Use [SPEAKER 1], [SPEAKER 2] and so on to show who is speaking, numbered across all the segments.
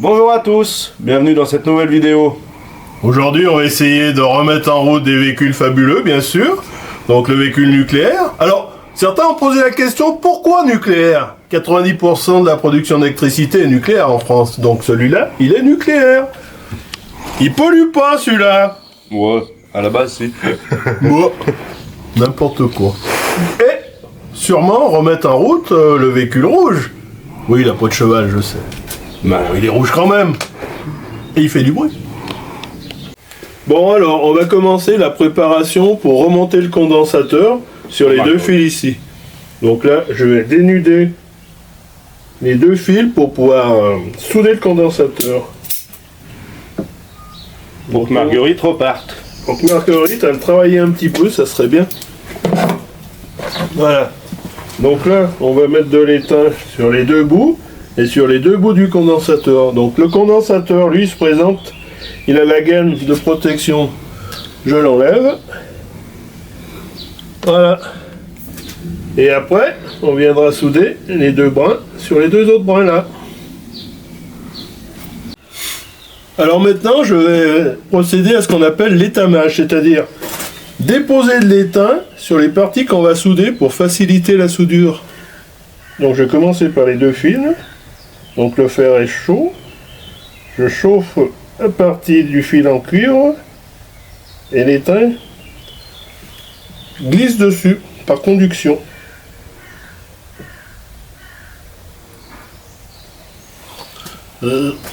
[SPEAKER 1] Bonjour à tous, bienvenue dans cette nouvelle vidéo.
[SPEAKER 2] Aujourd'hui, on va essayer de remettre en route des véhicules fabuleux, bien sûr. Donc le véhicule nucléaire. Alors, certains ont posé la question, pourquoi nucléaire? 90% de la production d'électricité est nucléaire en France. Donc celui-là, il est nucléaire. Il pollue pas, celui-là.
[SPEAKER 1] Ouais, à la base, si.
[SPEAKER 2] Bon, n'importe quoi. Et sûrement remettre en route le véhicule rouge. Oui, il a pas de cheval, je sais.
[SPEAKER 1] Bah,
[SPEAKER 2] Il est rouge quand même. Et il fait du bruit. Bon, alors, on va commencer la préparation pour remonter le condensateur sur les deux fils ici. Donc là, je vais dénuder les deux fils pour pouvoir souder le condensateur.
[SPEAKER 1] pour que Marguerite reparte.
[SPEAKER 2] Donc Marguerite, elle travailler un petit peu, ça serait bien. Voilà. Donc là, on va mettre de l'étain sur les deux bouts et sur les deux bouts du condensateur. Donc le condensateur, lui, se présente, il a la gaine de protection. Je l'enlève. Voilà. Et après, on viendra souder les deux brins sur les deux autres brins là. Alors maintenant, je vais procéder à ce qu'on appelle l'étamage, c'est-à-dire déposer de l'étain sur les parties qu'on va souder pour faciliter la soudure. Donc je vais commencer par les deux fils. Donc le fer est chaud. Je chauffe la partie du fil en cuivre et l'étain glisse dessus par conduction.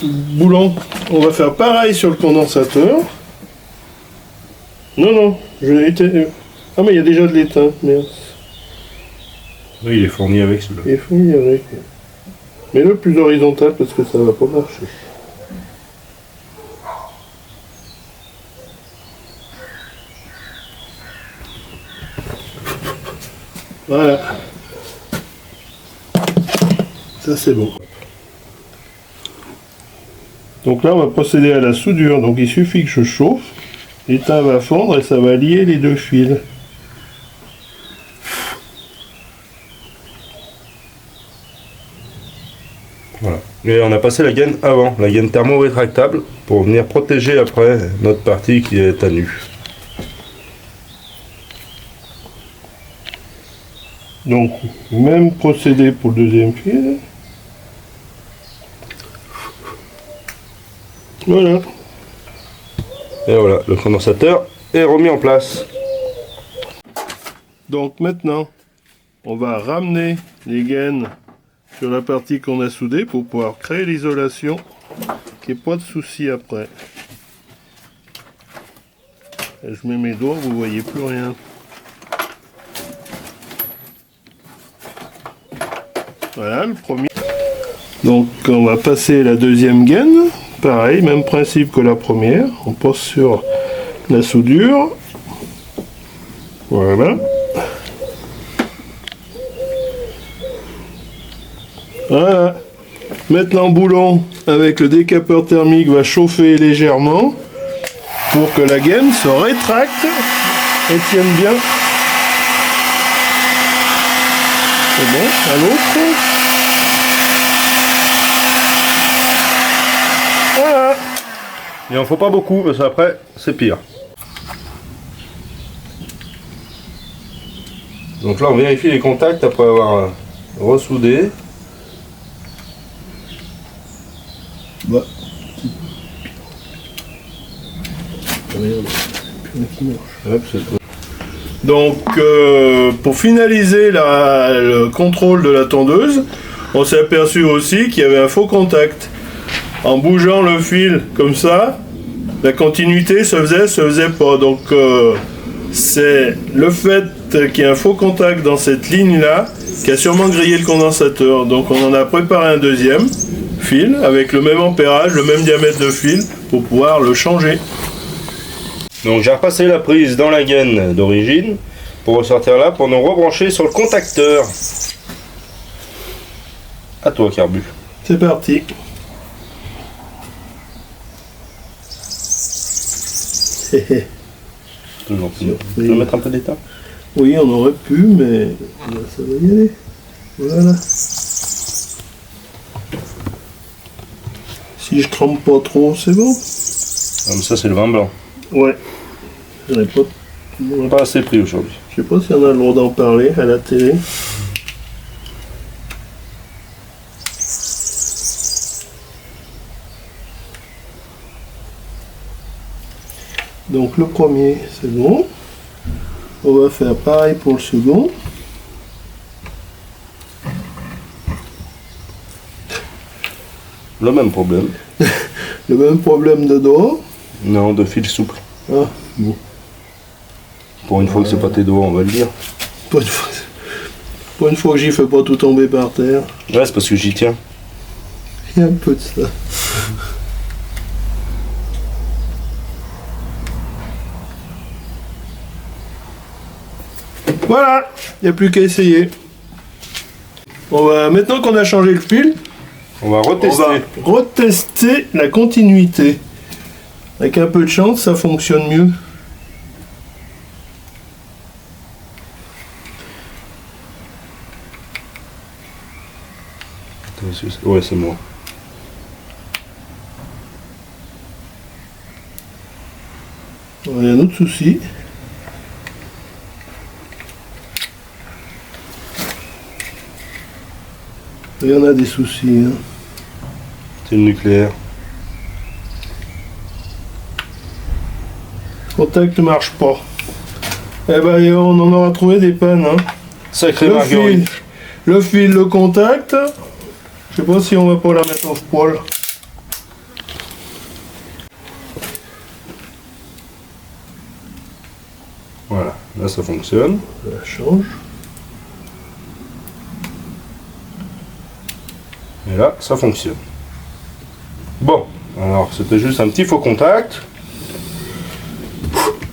[SPEAKER 2] Boulon, on va faire pareil sur le condensateur. Non, je l'ai été. Ah, mais il y a déjà de l'étain, merde.
[SPEAKER 1] Oui, il est fourni avec celui-là.
[SPEAKER 2] Il est fourni avec. Mais le plus horizontal parce que ça va pas marcher. Voilà. Ça c'est bon. Donc là on va procéder à la soudure. Donc il suffit que je chauffe. L'étain va fondre et ça va lier les deux fils.
[SPEAKER 1] Voilà. Et on a passé la gaine avant, la gaine thermo-rétractable, pour venir protéger après notre partie qui est à nu.
[SPEAKER 2] Donc même procédé pour le deuxième fil. Voilà.
[SPEAKER 1] Et voilà, le condensateur est remis en place.
[SPEAKER 2] Donc maintenant, on va ramener les gaines sur la partie qu'on a soudée pour pouvoir créer l'isolation, qu'il n'y ait pas de souci après. Et je mets mes doigts, vous voyez plus rien. Voilà le premier. Donc on va passer la deuxième gaine. Pareil, même principe que la première. On passe sur la soudure. Voilà. Voilà. Maintenant, boulon avec le décapeur thermique va chauffer légèrement pour que la gaine se rétracte et tienne bien. C'est bon, à l'autre. Voilà.
[SPEAKER 1] Il en faut pas beaucoup parce qu'après c'est pire. Donc là on vérifie les contacts après avoir ressoudé.
[SPEAKER 2] Bah. Donc pour finaliser le contrôle de la tondeuse, on s'est aperçu aussi qu'il y avait un faux contact. En bougeant le fil comme ça, la continuité se faisait pas. Donc c'est le fait qu'il y ait un faux contact dans cette ligne là qui a sûrement grillé le condensateur. Donc on en a préparé un deuxième fil avec le même ampérage, le même diamètre de fil pour pouvoir le changer.
[SPEAKER 1] Donc j'ai repassé la prise dans la gaine d'origine pour ressortir là pour nous rebrancher sur le contacteur. À toi Carbu.
[SPEAKER 2] C'est parti.
[SPEAKER 1] Toujours. Tu veux mettre un peu d'étain?
[SPEAKER 2] Oui, on aurait pu, mais là, ça va y aller. Voilà. Si je trempe pas trop, c'est bon.
[SPEAKER 1] Comme ça, c'est le vin blanc.
[SPEAKER 2] Ouais. J'en ai pas...
[SPEAKER 1] Pas assez pris aujourd'hui.
[SPEAKER 2] Je sais pas si on a le droit d'en parler à la télé. Donc le premier, c'est bon. On va faire pareil pour le second.
[SPEAKER 1] Le même problème.
[SPEAKER 2] Le même problème de doigts.
[SPEAKER 1] Non, de fil souple.
[SPEAKER 2] Ah, bon.
[SPEAKER 1] Pour une fois que c'est pas tes doigts, on va le dire.
[SPEAKER 2] Pour une fois que j'y fais pas tout tomber par terre.
[SPEAKER 1] Ouais, c'est parce que j'y tiens.
[SPEAKER 2] Il y a un peu de ça. Voilà, il n'y a plus qu'à essayer. Maintenant qu'on a changé le fil,
[SPEAKER 1] On va retester.
[SPEAKER 2] on va retester la continuité. Avec un peu de chance, ça fonctionne mieux.
[SPEAKER 1] Ouais, c'est moi.
[SPEAKER 2] Il y a un autre souci. Il y en a des soucis. Hein.
[SPEAKER 1] C'est le nucléaire.
[SPEAKER 2] Le contact ne marche pas. Eh ben, on en aura trouvé des pannes. Hein.
[SPEAKER 1] Sacré
[SPEAKER 2] Le
[SPEAKER 1] Marguerite.
[SPEAKER 2] fil, le contact. Je sais pas si on va pas la mettre au poil.
[SPEAKER 1] Voilà, là ça fonctionne.
[SPEAKER 2] Ça change.
[SPEAKER 1] Et là, ça fonctionne. Bon, alors c'était juste un petit faux contact.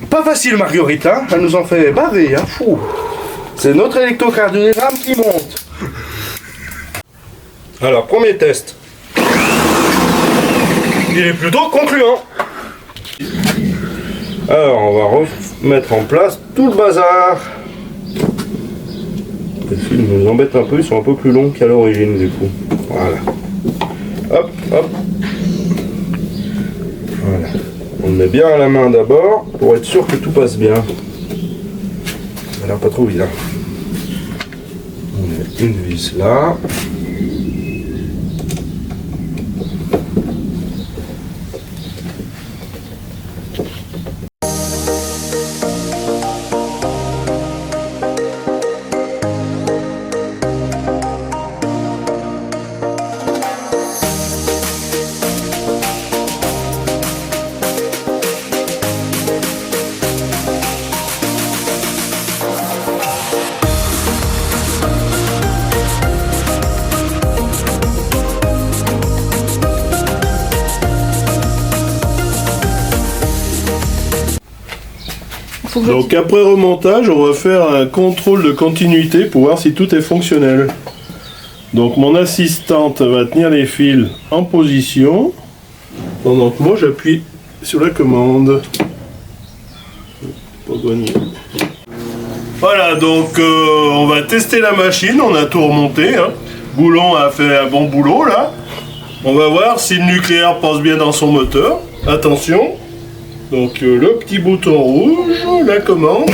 [SPEAKER 1] Pas facile Marguerite, hein. Elle nous en fait baver, hein. Fou. C'est notre électrocardiogramme qui monte. Alors, premier test. Il est plutôt concluant. Alors, on va remettre en place tout le bazar. Les fils nous embêtent un peu, ils sont un peu plus longs qu'à l'origine du coup. Voilà. Hop, hop. Voilà. On le met bien à la main d'abord pour être sûr que tout passe bien. Ça a l'air pas trop évident. On met une vis là.
[SPEAKER 2] Donc après remontage, on va faire un contrôle de continuité pour voir si tout est fonctionnel. Donc mon assistante va tenir les fils en position pendant que moi j'appuie sur la commande. Pas gagné. Voilà, donc on va tester la machine, on a tout remonté. Hein. Boulon a fait un bon boulot là. On va voir si le nucléaire passe bien dans son moteur. Attention. Donc le petit bouton rouge, la commande.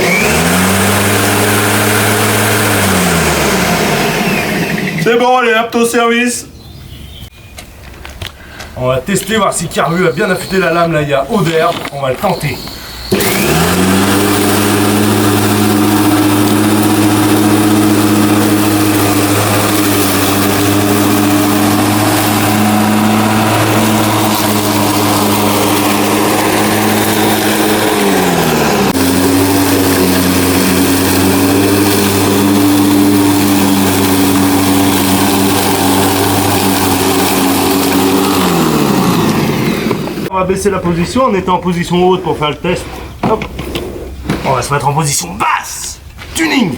[SPEAKER 2] C'est bon, elle est apte au service.
[SPEAKER 3] On va tester, voir si Carbu a bien affûté la lame, là il y a eau d'air, on va le tenter. On va baisser la position, on était en position haute pour faire le test. Hop. On va se mettre en position basse. Tuning.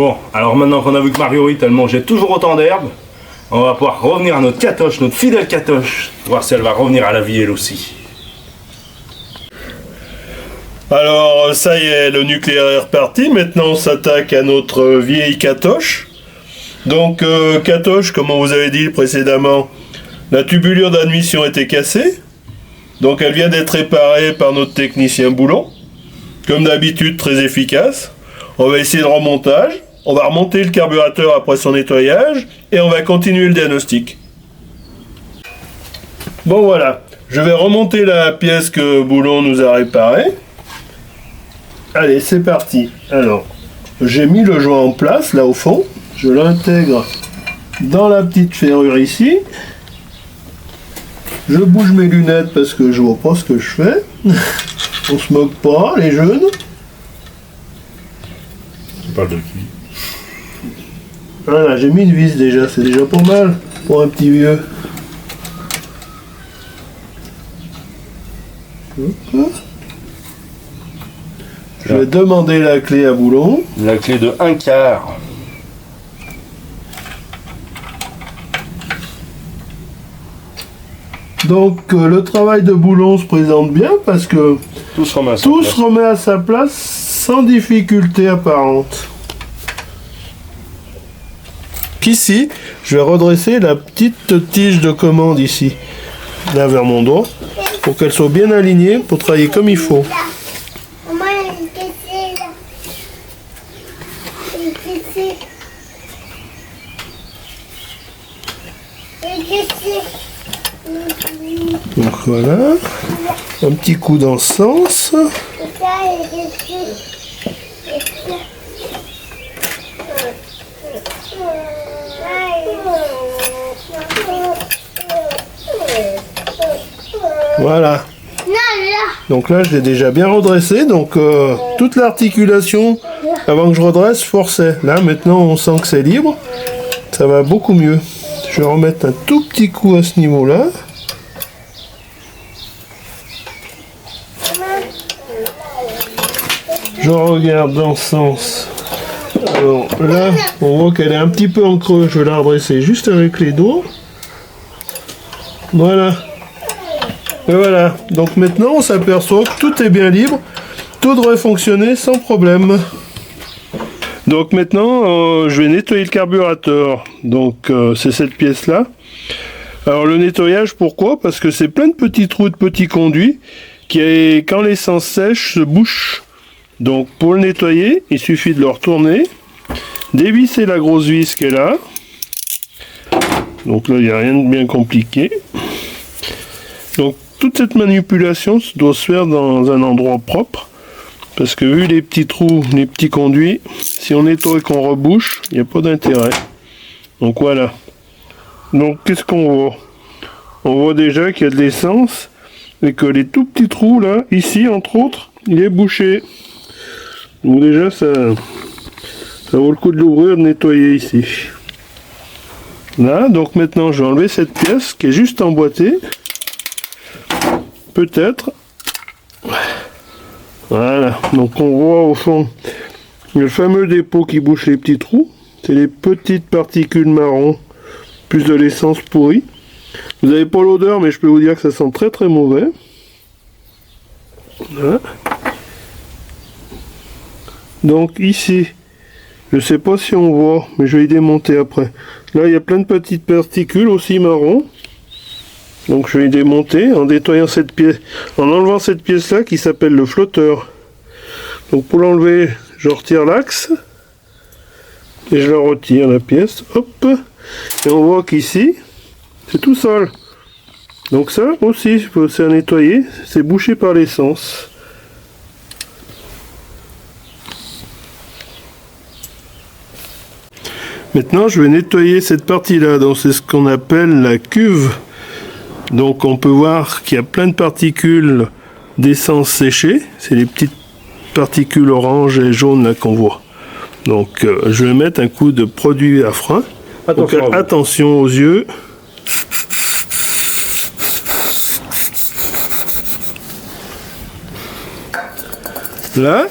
[SPEAKER 3] Bon, alors maintenant qu'on a vu que Marguerite elle mangeait toujours autant d'herbe, on va pouvoir revenir à notre Catoche, notre fidèle Catoche, voir si elle va revenir à la vie elle aussi.
[SPEAKER 2] Alors ça y est, le nucléaire est reparti. Maintenant on s'attaque à notre vieille Catoche. Donc Catoche, comme on vous avait dit précédemment, la tubulure d'admission était cassée. Donc elle vient d'être réparée par notre technicien Boulon. Comme d'habitude, très efficace. On va essayer le remontage. On va remonter le carburateur après son nettoyage. Et on va continuer le diagnostic. Bon voilà, je vais remonter la pièce que Boulon nous a réparée. Allez, c'est parti. Alors, j'ai mis le joint en place, là au fond. Je l'intègre dans la petite ferrure ici. Je bouge mes lunettes parce que je vois pas ce que je fais. On se moque pas, les jeunes.
[SPEAKER 1] Tu parles de qui?
[SPEAKER 2] Voilà, j'ai mis une vis déjà, c'est déjà pas mal pour un petit vieux. Je vais demander la clé à Boulon.
[SPEAKER 1] La clé de 1/4.
[SPEAKER 2] Donc le travail de Boulon se présente bien parce que
[SPEAKER 1] Tout se remet à sa
[SPEAKER 2] tout
[SPEAKER 1] place.
[SPEAKER 2] se remet à sa place sans difficulté apparente. Ici, je vais redresser la petite tige de commande ici, là vers mon doigt, pour qu'elle soit bien alignée pour travailler comme il faut.
[SPEAKER 4] Maman, elle est cassée là. Elle est cassée. Elle est cassée.
[SPEAKER 2] Donc voilà, un petit coup dans le sens.
[SPEAKER 4] Et ça, elle est cassée. Et ça.
[SPEAKER 2] Voilà.
[SPEAKER 4] Non, là.
[SPEAKER 2] Donc là, je l'ai déjà bien redressé. Donc toute l'articulation, avant que je redresse, forçait. Là, maintenant, on sent que c'est libre. Ça va beaucoup mieux. Je vais remettre un tout petit coup à ce niveau-là. Je regarde dans ce sens. Alors là, on voit qu'elle est un petit peu en creux. Je vais la redresser juste avec les doigts. Voilà. Et voilà. Donc maintenant, on s'aperçoit que tout est bien libre. Tout devrait fonctionner sans problème. Donc maintenant, je vais nettoyer le carburateur. Donc c'est cette pièce-là. Alors le nettoyage, pourquoi? Parce que c'est plein de petits trous de petits conduits qui, quand l'essence sèche, se bouchent. Donc pour le nettoyer, il suffit de le retourner, dévisser la grosse vis qui est là. Donc là, il n'y a rien de bien compliqué. Donc toute cette manipulation doit se faire dans un endroit propre. Parce que vu les petits trous, les petits conduits, si on nettoie et qu'on rebouche, il n'y a pas d'intérêt. Donc voilà. Donc qu'est-ce qu'on voit? On voit déjà qu'il y a de l'essence et que les tout petits trous là, ici entre autres, il est bouché. Donc déjà ça vaut le coup de l'ouvrir, de nettoyer ici. Là, donc maintenant je vais enlever cette pièce qui est juste emboîtée. Peut-être. Voilà, donc on voit au fond le fameux dépôt qui bouche les petits trous. C'est les petites particules marron, plus de l'essence pourrie. Vous n'avez pas l'odeur, mais je peux vous dire que ça sent très très mauvais. Voilà. Donc ici, je sais pas si on voit, mais je vais y démonter après. Là, il y a plein de petites particules aussi marron. Donc je vais y démonter en nettoyant cette pièce, en enlevant cette pièce là qui s'appelle le flotteur. Donc pour l'enlever, je retire l'axe et je la retire la pièce, hop, et on voit qu'ici c'est tout seul. Donc ça aussi c'est à nettoyer, c'est bouché par l'essence. Maintenant je vais nettoyer cette partie là, donc c'est ce qu'on appelle la cuve. Donc on peut voir qu'il y a plein de particules d'essence séchée. C'est les petites particules orange et jaune là qu'on voit. Donc je vais mettre un coup de produit à frein. Donc attention aux yeux. Là,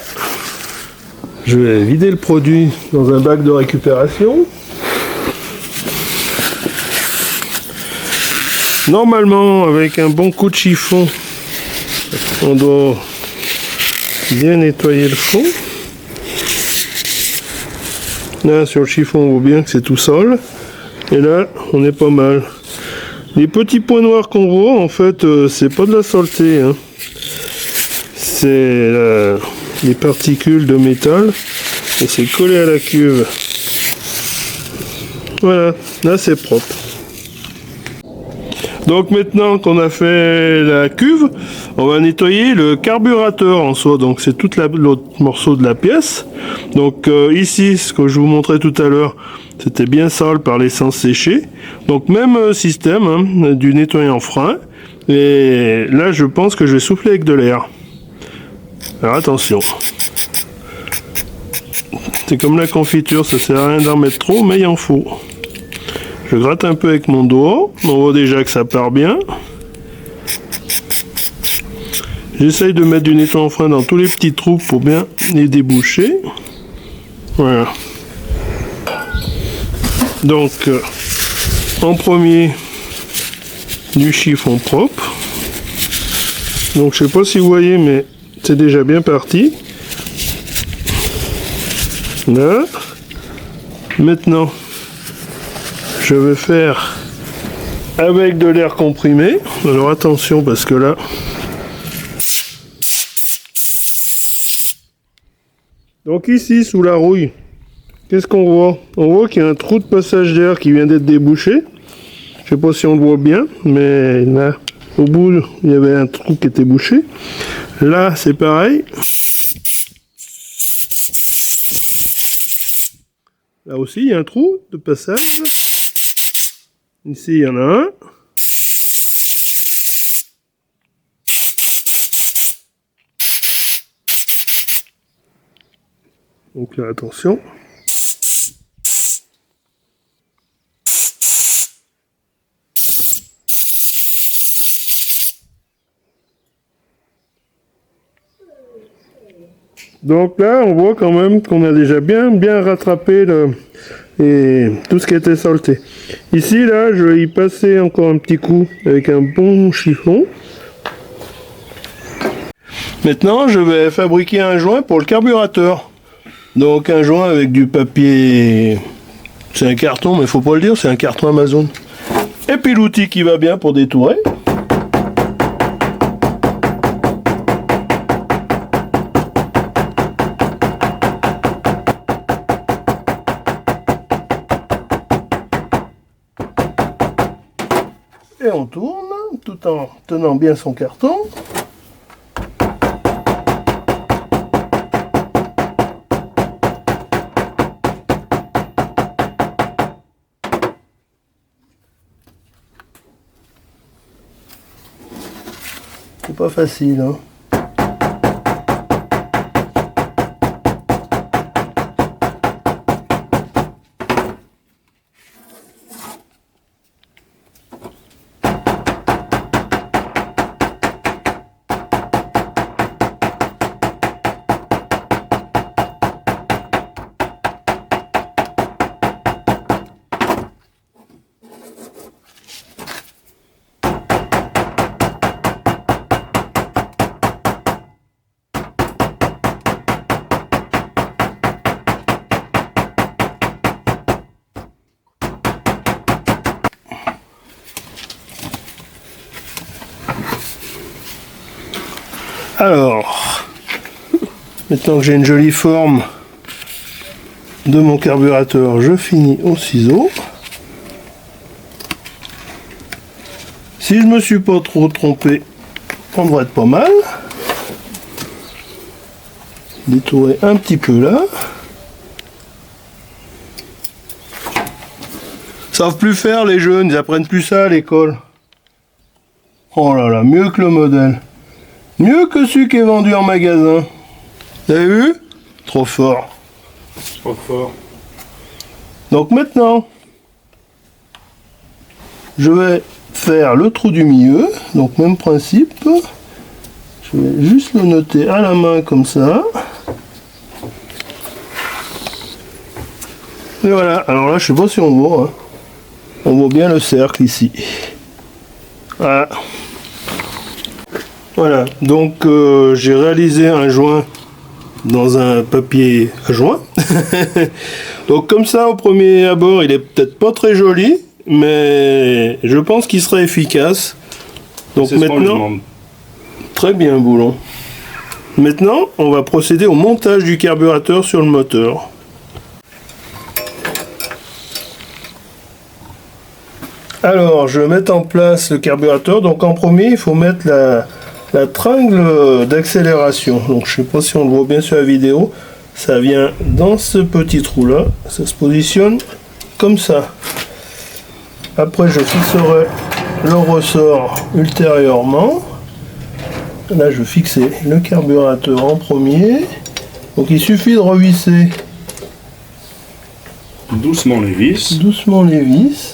[SPEAKER 2] Je vais vider le produit dans un bac de récupération. Normalement, avec un bon coup de chiffon, on doit bien nettoyer le fond. Là, sur le chiffon, on voit bien que c'est tout sale. Et là, on est pas mal. Les petits points noirs qu'on voit, en fait, c'est pas de la saleté, hein. C'est les particules de métal et c'est collé à la cuve. Voilà, là c'est propre. Donc maintenant qu'on a fait la cuve, on va nettoyer le carburateur en soi. Donc c'est tout l'autre morceau de la pièce. Donc ici, ce que je vous montrais tout à l'heure, c'était bien sale par l'essence séchée. Donc même système, hein, du nettoyant frein. Et là, je pense que je vais souffler avec de l'air. Alors attention. C'est comme la confiture, ça sert à rien d'en mettre trop, mais il en faut. Je gratte un peu avec mon doigt. On voit déjà que ça part bien. J'essaye de mettre du nettoyant frein dans tous les petits trous pour bien les déboucher. Voilà. Donc, en premier, du chiffon propre. Donc, je sais pas si vous voyez, mais c'est déjà bien parti. Là. Maintenant, je vais faire avec de l'air comprimé. Alors attention parce que là, donc ici sous la rouille, qu'est-ce qu'on voit? On voit qu'il y a un trou de passage d'air qui vient d'être débouché. Je sais pas si on le voit bien, mais là, au bout, il y avait un trou qui était bouché. Là, c'est pareil. Là aussi, il y a un trou de passage. Ici, il y en a un. Donc là, attention. Donc là, on voit quand même qu'on a déjà bien rattrapé tout ce qui était saleté. Ici, là, je vais y passer encore un petit coup avec un bon chiffon. Maintenant, je vais fabriquer un joint pour le carburateur. Donc un joint avec du papier, c'est un carton, mais il faut pas le dire, c'est un carton Amazon. Et puis l'outil qui va bien pour détourer. Et on tourne tout en tenant bien son carton. C'est pas facile, hein. Alors, maintenant que j'ai une jolie forme de mon carburateur, je finis au ciseau. Si je me suis pas trop trompé, on devrait être pas mal. Détourer un petit peu là. Ils savent plus faire les jeunes, ils apprennent plus ça à l'école. Oh là là, mieux que le modèle. Mieux que celui qui est vendu en magasin. Vous avez vu? Trop fort.
[SPEAKER 1] Trop fort.
[SPEAKER 2] Donc maintenant, je vais faire le trou du milieu. Donc même principe. Je vais juste le noter à la main comme ça. Et voilà, alors là je sais pas si on voit, hein. On voit bien le cercle ici. Voilà. Voilà, donc j'ai réalisé un joint dans un papier à joint. Donc comme ça au premier abord il est peut-être pas très joli, mais je pense qu'il sera efficace. Donc maintenant, très bien Boulon. Maintenant on va procéder au montage du carburateur sur le moteur. Alors je vais mettre en place le carburateur. Donc en premier il faut mettre la tringle d'accélération. Donc je sais pas si on le voit bien sur la vidéo, ça vient dans ce petit trou là, ça se positionne comme ça. Après je fixerai le ressort ultérieurement. Là je vais fixer le carburateur en premier, donc il suffit de revisser
[SPEAKER 1] doucement les vis.
[SPEAKER 2] Doucement les vis.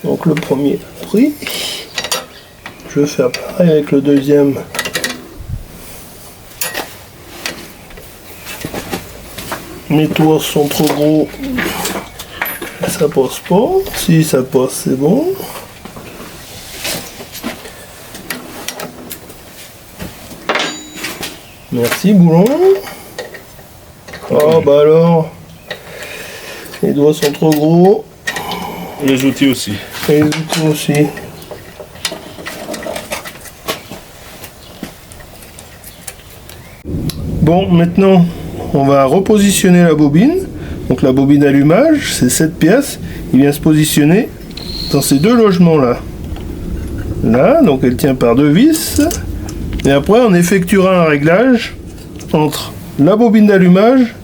[SPEAKER 2] Donc le premier pris, je vais faire pareil avec le deuxième. Mes tours sont trop gros, ça passe pas. Si ça passe, c'est bon. Merci Boulon. Oh bah alors, les doigts sont trop gros.
[SPEAKER 1] Les outils aussi.
[SPEAKER 2] Et les outils aussi. Bon, maintenant, on va repositionner la bobine. Donc la bobine allumage, c'est cette pièce. Il vient se positionner dans ces deux logements-là. Là, donc elle tient par deux vis. Et après, on effectuera un réglage entre la bobine d'allumage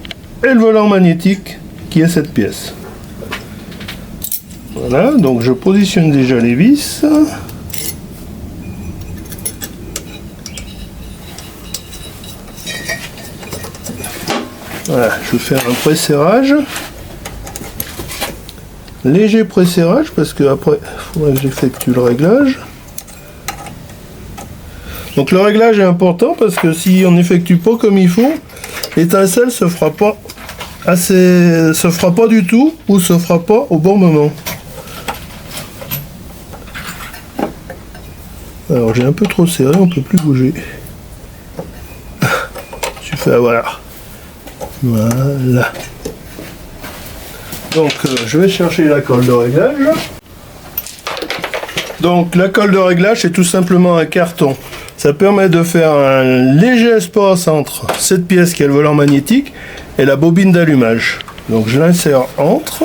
[SPEAKER 2] et le volant magnétique qui est cette pièce. Voilà, donc je positionne déjà les vis. Voilà, je vais faire un pré-serrage. Léger pré-serrage parce que après il faudrait que j'effectue le réglage. Donc le réglage est important parce que si on n'effectue pas comme il faut, l'étincelle se fera pas du tout ou se fera pas au bon moment. Alors j'ai un peu trop serré, on peut plus bouger. Super, voilà. Voilà. Donc je vais chercher la colle de réglage. Donc la colle de réglage c'est tout simplement un carton. Ça permet de faire un léger espace entre cette pièce qui est le volant magnétique et la bobine d'allumage. Donc je l'insère entre.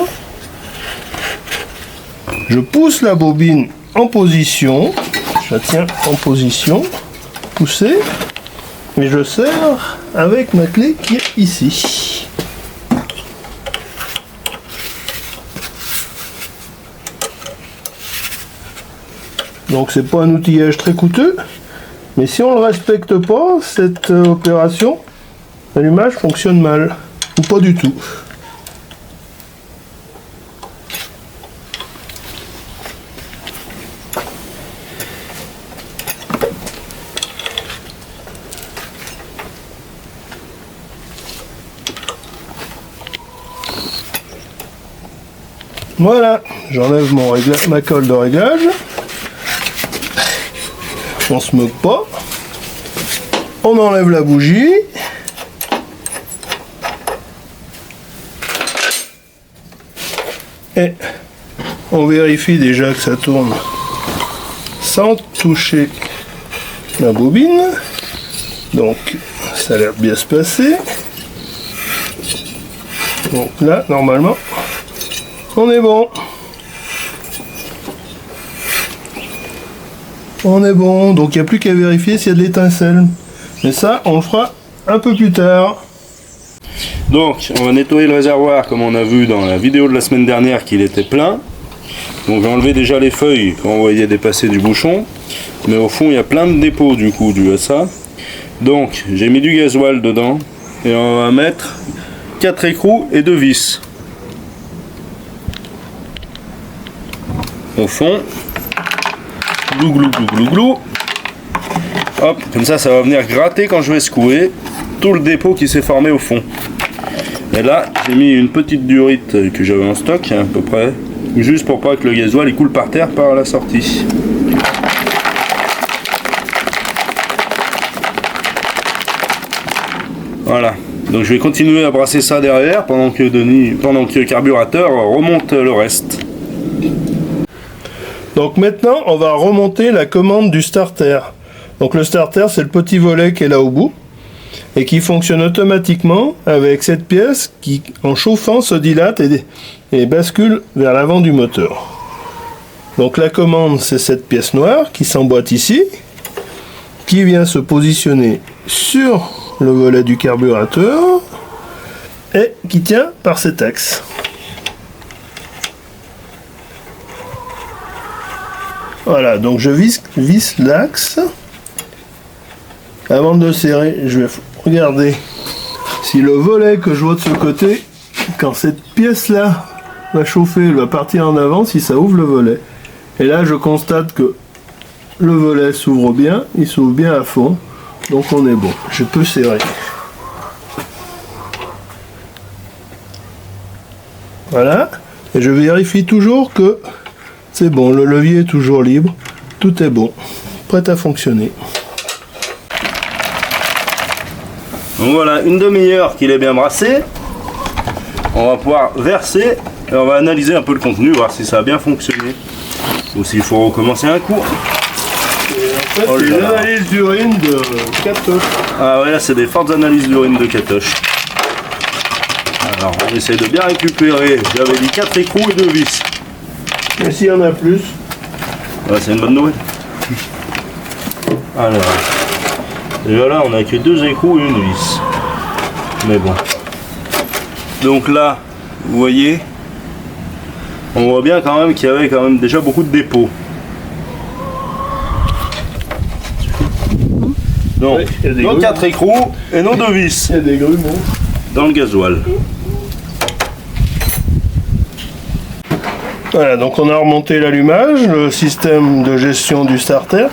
[SPEAKER 2] Je pousse la bobine en position. Je la tiens en position. Poussée. Et je serre avec ma clé qui est ici. Donc c'est pas un outillage très coûteux, mais si on ne le respecte pas, cette opération, l'allumage fonctionne mal, ou pas du tout. Voilà, j'enlève ma colle de réglage. On se moque pas. On enlève la bougie. Et on vérifie déjà que ça tourne sans toucher la bobine. Donc ça a l'air de bien se passer. Donc là, normalement, on est bon. On est bon, donc il n'y a plus qu'à vérifier s'il y a de l'étincelle. Mais ça, on le fera un peu plus tard.
[SPEAKER 1] Donc, on va nettoyer le réservoir comme on a vu dans la vidéo de la semaine dernière qu'il était plein. Donc, j'ai enlevé déjà les feuilles qu'on voyait dépasser du bouchon. Mais au fond, il y a plein de dépôts du coup dû à ça. Donc, j'ai mis du gasoil dedans. Et on va mettre 4 écrous et 2 vis. Au fond. Glou glou glou glou glou. Hop, comme ça va venir gratter quand je vais secouer tout le dépôt qui s'est formé au fond. Et là, j'ai mis une petite durite que j'avais en stock, à peu près, juste pour pas que le gasoil il coule par terre par la sortie. Voilà, donc je vais continuer à brasser ça derrière pendant que le carburateur remonte le reste.
[SPEAKER 2] Donc maintenant, on va remonter la commande du starter. Donc le starter, c'est le petit volet qui est là au bout et qui fonctionne automatiquement avec cette pièce qui, en chauffant, se dilate et bascule vers l'avant du moteur. Donc la commande, c'est cette pièce noire qui s'emboîte ici, qui vient se positionner sur le volet du carburateur et qui tient par cet axe. Voilà, donc je visse l'axe. Avant de le serrer, je vais regarder si le volet que je vois de ce côté, quand cette pièce là va chauffer, elle va partir en avant, si ça ouvre le volet. Et là je constate que le volet s'ouvre bien, il s'ouvre bien à fond, donc on est bon. Je peux serrer. Voilà, et je vérifie toujours que c'est bon, le levier est toujours libre, tout est bon, prêt à fonctionner.
[SPEAKER 1] Donc voilà, une demi-heure qu'il est bien brassé. On va pouvoir verser et on va analyser un peu le contenu, voir si ça a bien fonctionné ou s'il faut recommencer un coup.
[SPEAKER 2] En fait, c'est une analyse d'urine de Katoche.
[SPEAKER 1] Ah ouais, là c'est des fortes analyses d'urine de Katoche. Alors on essaie de bien récupérer, j'avais dit 4 écrous et 2 vis.
[SPEAKER 2] Et s'il y en a plus,
[SPEAKER 1] Ouais, c'est une bonne nouvelle. Alors, déjà là, on a que 2 écrous et une vis. Mais bon. Donc là, vous voyez, on voit bien quand même qu'il y avait quand même déjà beaucoup de dépôts. Donc,
[SPEAKER 2] ouais, il y a des
[SPEAKER 1] nos
[SPEAKER 2] grumeaux.
[SPEAKER 1] 4 écrous et nos 2 vis
[SPEAKER 2] Il y a des grumeaux.
[SPEAKER 1] dans le gasoil.
[SPEAKER 2] Voilà, donc on a remonté l'allumage, le système de gestion du starter.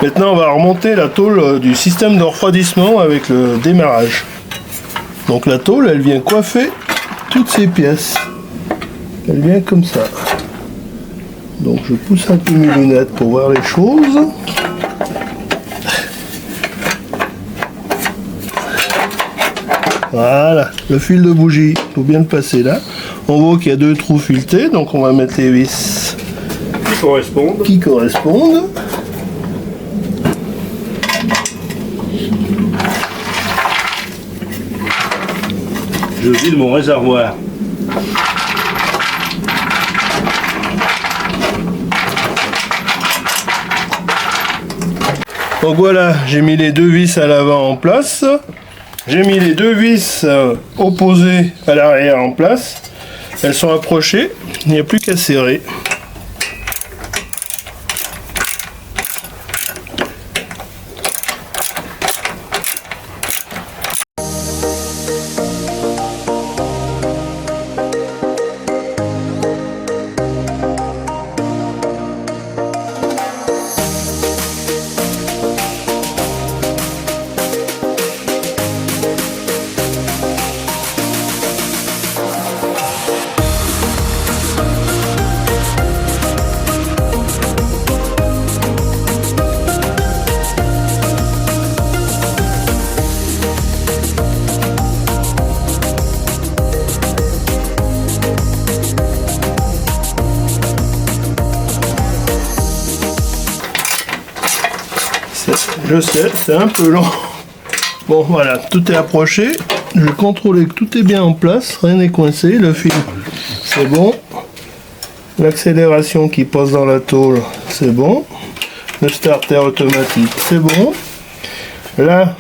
[SPEAKER 2] Maintenant, on va remonter la tôle du système de refroidissement avec le démarrage. Donc la tôle, elle vient coiffer toutes ces pièces. Elle vient comme ça. Donc je pousse un peu mes lunettes pour voir les choses. Voilà, le fil de bougie, il faut bien le passer là. On voit qu'il y a 2 trous filetés, donc on va mettre les vis qui correspondent.
[SPEAKER 1] Je vide mon réservoir.
[SPEAKER 2] Donc voilà, j'ai mis les 2 vis à l'avant en place. J'ai mis les 2 vis opposées à l'arrière en place. Elles sont approchées, il n'y a plus qu'à serrer. Je sais, c'est un peu lent. Bon voilà, tout est approché. Je vais contrôler que tout est bien en place, rien n'est coincé. Le fil, c'est bon. L'accélération qui passe dans la tôle, c'est bon. Le starter automatique, c'est bon. Là,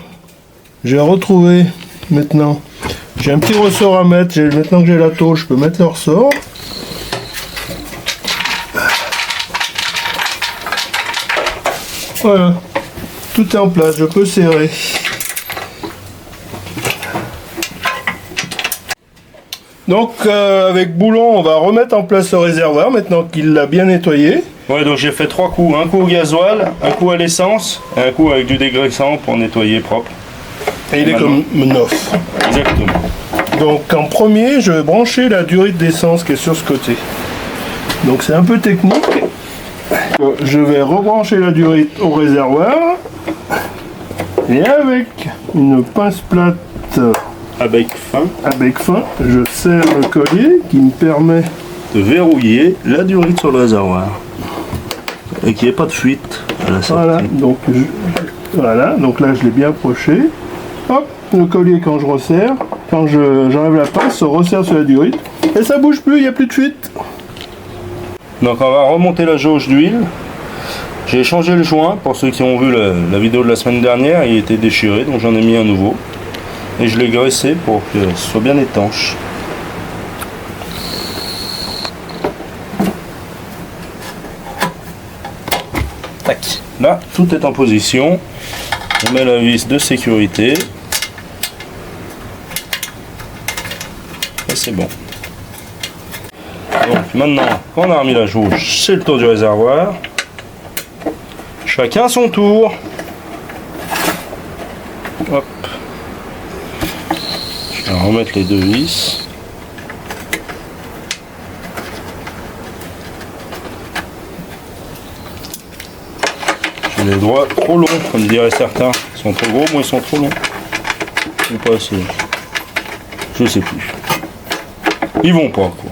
[SPEAKER 2] j'ai retrouvé maintenant. J'ai un petit ressort à mettre. Maintenant que j'ai la tôle, je peux mettre le ressort. Voilà. Tout est en place, je peux serrer. Donc avec Boulon, on va remettre en place le réservoir maintenant qu'il l'a bien nettoyé.
[SPEAKER 1] Ouais, donc j'ai fait 3 coups. Un coup au gasoil, un coup à l'essence, et un coup avec du dégraissant pour nettoyer propre.
[SPEAKER 2] Et il est comme neuf.
[SPEAKER 1] Exactement.
[SPEAKER 2] Donc en premier, je vais brancher la durite d'essence qui est sur ce côté. Donc c'est un peu technique. Je vais rebrancher la durite au réservoir. Et avec une pince plate
[SPEAKER 1] Avec fin,
[SPEAKER 2] je serre le collier qui me permet
[SPEAKER 1] de verrouiller la durite sur le réservoir. Et qu'il n'y ait pas de fuite à la sortie.
[SPEAKER 2] voilà, donc là je l'ai bien approché. Hop, le collier quand je resserre, quand j'enlève la pince, se resserre sur la durite. Et ça bouge plus, il n'y a plus de fuite.
[SPEAKER 1] Donc on va remonter la jauge d'huile. J'ai changé le joint, pour ceux qui ont vu la vidéo de la semaine dernière, il était déchiré, donc j'en ai mis un nouveau. Et je l'ai graissé pour que ce soit bien étanche. Tac. Là, tout est en position. On met la vis de sécurité. Et c'est bon. Donc maintenant, quand on a remis la jauge, c'est le tour du réservoir. Chacun son tour. Hop. Je vais remettre les 2 vis. J'ai les doigts trop longs, comme diraient certains. Ils sont trop gros, moi ils sont trop longs. Ils sont pas assez. Je sais plus. Ils vont pas, quoi.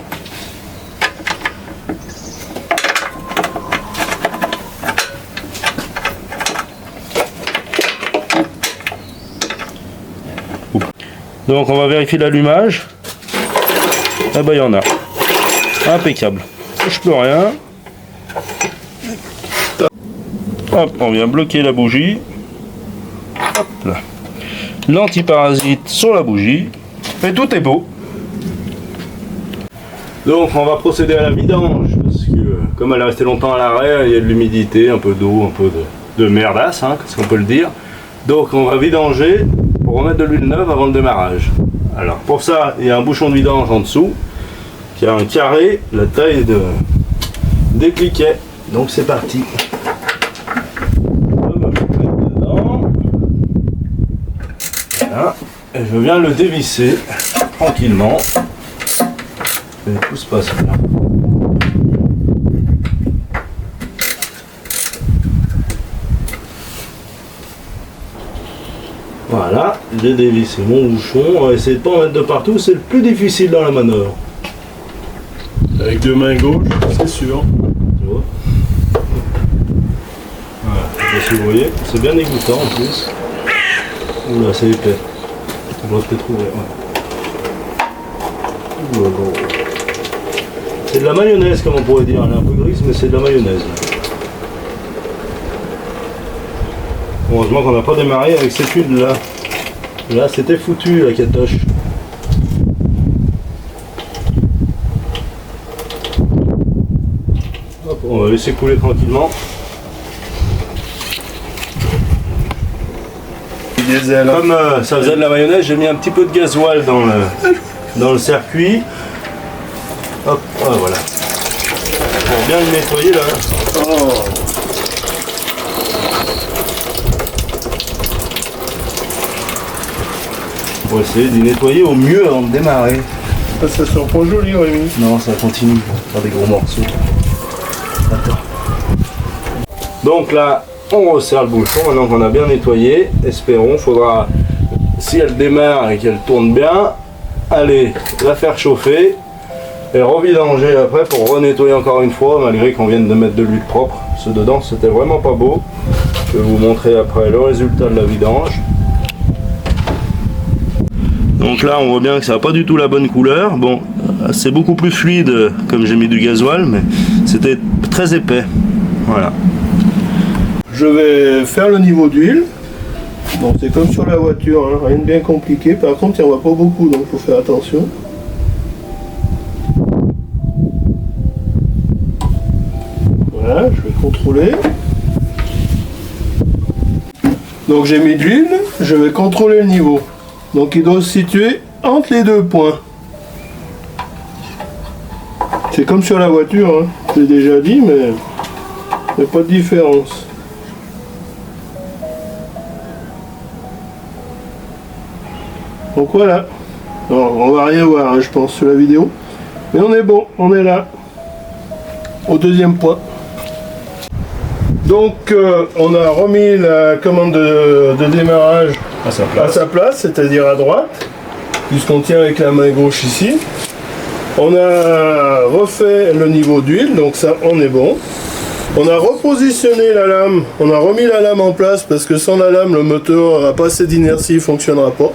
[SPEAKER 1] Donc on va vérifier l'allumage. Ah bah il y en a. Impeccable. Je touche plus rien. Hop, on vient bloquer la bougie. Hop là. L'antiparasite sur la bougie. Et tout est beau. Donc on va procéder à la vidange. Parce que comme elle est restée longtemps à l'arrêt, il y a de l'humidité, un peu d'eau, un peu de merdasse, hein, ce qu'on peut le dire. Donc on va vidanger pour remettre de l'huile neuve avant le démarrage. Alors pour ça, il y a un bouchon de vidange en dessous qui a un carré, la taille des cliquets. Donc c'est parti. On va le mettre dedans. Voilà. Et je viens le dévisser tranquillement. Et tout se passe bien. Voilà, j'ai dévissé mon bouchon. On va essayer de ne pas en mettre de partout, c'est le plus difficile dans la manœuvre.
[SPEAKER 2] Avec 2 mains gauches, c'est sûr.
[SPEAKER 1] Tu vois. Voilà, je sais pas si vous voyez, c'est bien dégoûtant en plus. Oula, c'est épais. On doit peut-être ouvrir. Ouais. Oula, bon. C'est de la mayonnaise, comme on pourrait dire. Elle est un peu grise, mais c'est de la mayonnaise. Heureusement qu'on n'a pas démarré avec cette huile là. Là c'était foutu la catoche. Hop, on va laisser couler tranquillement. Comme ça faisait de la mayonnaise, j'ai mis un petit peu de gasoil dans le circuit. Hop, voilà. Pour bien le nettoyer là. Oh. On va essayer d'y nettoyer au mieux avant de démarrer.
[SPEAKER 2] Ça sent pas joli, Rémi.
[SPEAKER 1] Non, ça continue. On va faire des gros morceaux. Attends. Donc là, on resserre le bouchon. Maintenant qu'on a bien nettoyé, espérons, faudra, si elle démarre et qu'elle tourne bien, aller la faire chauffer et revidanger après pour renettoyer encore une fois, malgré qu'on vienne de mettre de l'huile propre. Ce dedans, c'était vraiment pas beau. Je vais vous montrer après le résultat de la vidange. Donc là on voit bien que ça n'a pas du tout la bonne couleur. Bon, c'est beaucoup plus fluide comme j'ai mis du gasoil, mais c'était très épais. Voilà.
[SPEAKER 2] Je vais faire le niveau d'huile. Bon, c'est comme sur la voiture, hein, rien de bien compliqué. Par contre, il n'y en a pas beaucoup, donc il faut faire attention. Voilà, je vais contrôler. Donc j'ai mis de l'huile, je vais contrôler le niveau. Donc il doit se situer entre les 2 points. C'est comme sur la voiture, hein. Je l'ai déjà dit, mais Il n'y a pas de différence. Donc voilà. Alors, on va rien voir, hein, je pense, sur la vidéo. Mais on est bon, on est là. Au deuxième point. Donc, on a remis la commande de démarrage à sa place, c'est-à-dire à droite, puisqu'on tient avec la main gauche ici. On a refait le niveau d'huile, donc ça, on est bon. On a repositionné la lame, on a remis la lame en place, parce que sans la lame, le moteur n'a pas assez d'inertie, il ne fonctionnera pas.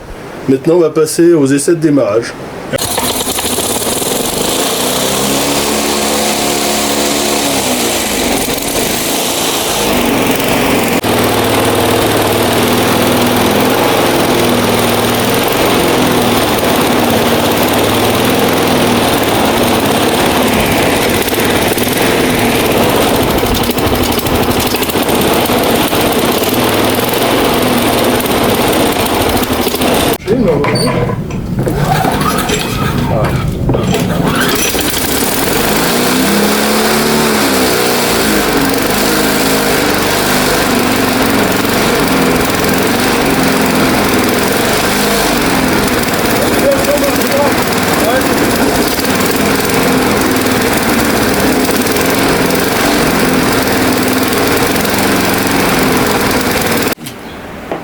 [SPEAKER 2] Maintenant, on va passer aux essais de démarrage.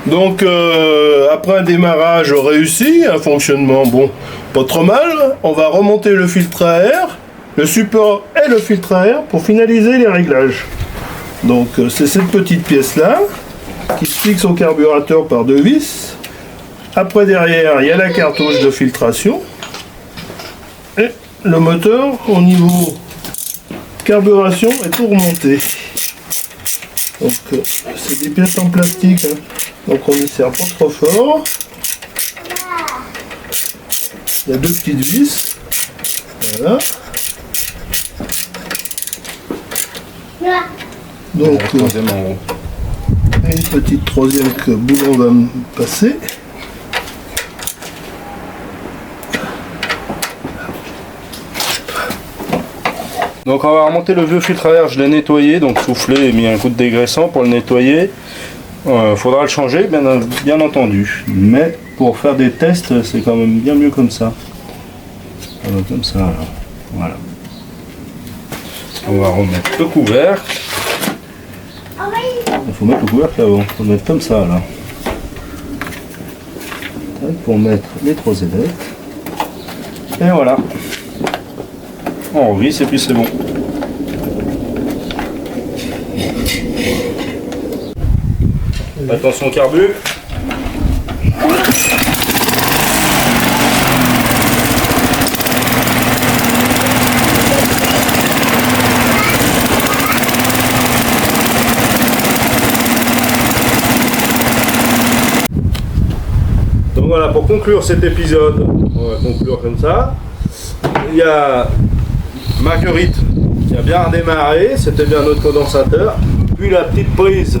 [SPEAKER 2] Donc après un démarrage réussi, un fonctionnement bon, pas trop mal, on va remonter le filtre à air, le support et le filtre à air pour finaliser les réglages. Donc c'est cette petite pièce là qui se fixe au carburateur par 2 vis. Après derrière il y a la cartouche de filtration et le moteur au niveau carburation est tout remonté. Donc c'est des pièces en plastique, hein. Donc on ne serre pas trop fort. Il y a 2 petites vis. Voilà. Donc une petite troisième que boulon va me passer.
[SPEAKER 1] Donc on va remonter le vieux filtre à air, je l'ai nettoyé, donc soufflé et mis un coup de dégraissant pour le nettoyer. Faudra le changer, bien entendu. Mais pour faire des tests, c'est quand même bien mieux comme ça. Comme ça, alors. Voilà. On va remettre le couvercle. Il faut mettre le couvercle avant. Il faut le mettre comme ça, là. Pour mettre les 3 ailettes. Et voilà. On revisse et puis c'est bon. Attention carbu. Donc voilà, pour conclure cet épisode, on va conclure comme ça. Il y a Marguerite qui a bien redémarré, c'était bien notre condensateur. Puis la petite prise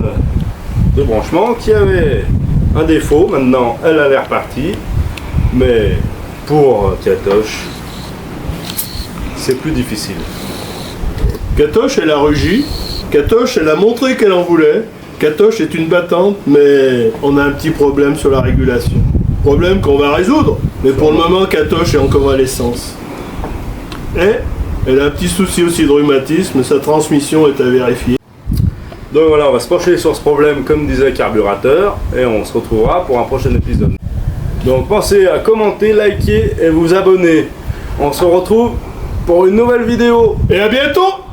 [SPEAKER 1] de branchement qui avait un défaut, maintenant elle a l'air partie, mais pour Katoche c'est plus difficile.
[SPEAKER 2] Katoche elle a rugi, Katoche elle a montré qu'elle en voulait, Katoche est une battante, mais on a un petit problème sur la régulation. Problème qu'on va résoudre, mais pour le moment Katoche est en convalescence. Et elle a un petit souci aussi de rhumatisme, sa transmission est à vérifier.
[SPEAKER 1] Donc voilà, on va se pencher sur ce problème comme disait le carburateur et on se retrouvera pour un prochain épisode. Donc pensez à commenter, liker et vous abonner. On se retrouve pour une nouvelle vidéo.
[SPEAKER 2] Et à bientôt!